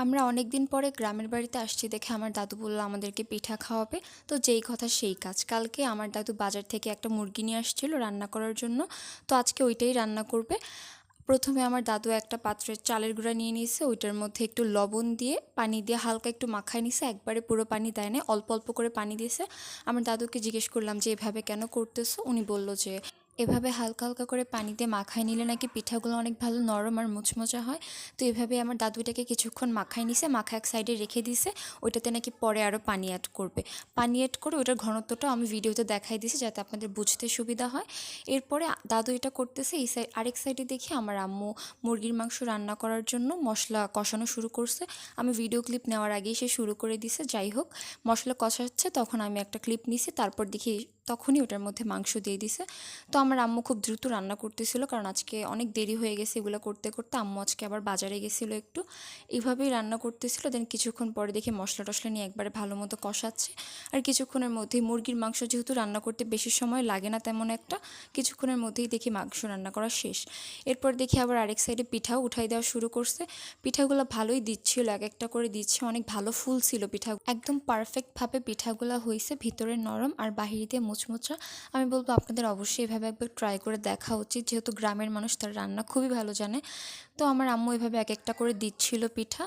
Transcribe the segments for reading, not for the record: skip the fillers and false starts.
আমরা অনেক দিন পরে গ্রামের বাড়িতে আসছি দেখে আমার দাদু বলল আমাদেরকে পিঠা খাওয়াবে। তো যেই কথা সেই কাজ, কালকে আমার দাদু বাজার থেকে একটা মুরগি নিয়ে আসছিল রান্না করার জন্য। তো আজকে ওইটাই রান্না করবে। প্রথমে আমার দাদু একটা পাত্রে চালের গুঁড়া নিয়ে নিয়েছে, ওইটার মধ্যে একটু লবণ দিয়ে পানি দিয়ে হালকা একটু মাখায় নিছে, একবারে পুরো পানি দেয় না, অল্প অল্প করে পানি দিয়েছে। আমার দাদুকে জিজ্ঞেস করলাম যে এভাবে কেন করতেছো, উনি বলল যে এভাবে হালকা হালকা করে পানি দিয়ে মাখায় নিলে নাকি পিঠাগুলো অনেক ভালো নরম আর মুচমুচে হয়। তো এভাবে আমার দাদু এটাকে কিছুক্ষণ মাখায় নিছে, মাখা এক সাইডে রেখে দিছে। ওইটাতে নাকি পরে আরও পানি অ্যাড করবে। পানি অ্যাড করে ওইটার ঘনত্বটাও আমি ভিডিওতে দেখাই দিছি যাতে আপনাদের বুঝতে সুবিধা হয়। এরপরে দাদু এটা করতেছে, এই সাইড আরেক সাইডে দেখি আমার আম্মু মুরগির মাংস রান্না করার জন্য মশলা কষানো শুরু করছে। আমি ভিডিও ক্লিপ নেওয়ার আগেই সে শুরু করে দিছে। যাই হোক, মশলা কষাচ্ছে তখন আমি একটা ক্লিপ নিছি, তারপর দেখি তখনই ওটার মধ্যে মাংস দিয়ে দিছে। তো আমার আম্মু খুব দ্রুত রান্না করতেছিল, কারণ আজকে অনেক দেরি হয়ে গেছে এগুলো করতে করতে। আম্মু আজকে আবার বাজারে গেছিলো একটু, এইভাবেই রান্না করতেছিল। দেন কিছুক্ষণ পরে দেখি মশলা টশলা নিয়ে একবারে ভালো মতো কষাচ্ছে। আর কিছুক্ষণের মধ্যেই মুরগির মাংস যেহেতু রান্না করতে বেশি সময় লাগে না তেমন একটা, কিছুক্ষণের মধ্যেই দেখি মাংস রান্না করা শেষ। এরপর দেখি আবার আরেক সাইডে পিঠাও উঠাই দেওয়া শুরু করছে। পিঠাগুলো ভালোই দিচ্ছিল, এক একটা করে দিচ্ছে, অনেক ভালো ফুল ছিল পিঠা, একদম পারফেক্টভাবে পিঠাগুলো হয়েছে, ভিতরে নরম আর বাহিরে দিয়ে মুচমুচা। আমি বলবো আপনাদের অবশ্যই এভাবে একবার ট্রাই করে দেখা উচিত, যেহেতু গ্রামের মানুষ তার রান্না খুবই ভালো জানে। তো আমার আম্মু এভাবে এক একটা করে দিচ্ছিল পিঠা।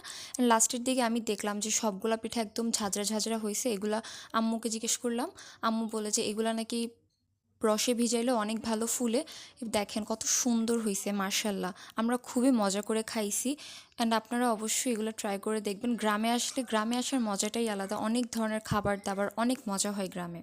লাস্টের দিকে আমি দেখলাম যে সবগুলা পিঠা একদম ঝাঁঝরা ঝাঁঝরা হয়েছে। এগুলা আম্মুকে জিজ্ঞেস করলাম, আম্মু বলে যে এগুলা নাকি রসে ভিজাইলে অনেক ভালো ফুলে। দেখেন কত সুন্দর হয়েছে মার্শাল্লাহ। আমরা খুবই মজা করে খাইছি। অ্যান্ড আপনারা অবশ্যই এগুলো ট্রাই করে দেখবেন। গ্রামে আসলে গ্রামে আসার মজাটাই আলাদা, অনেক ধরনের খাবার দাবার, অনেক মজা হয় গ্রামে।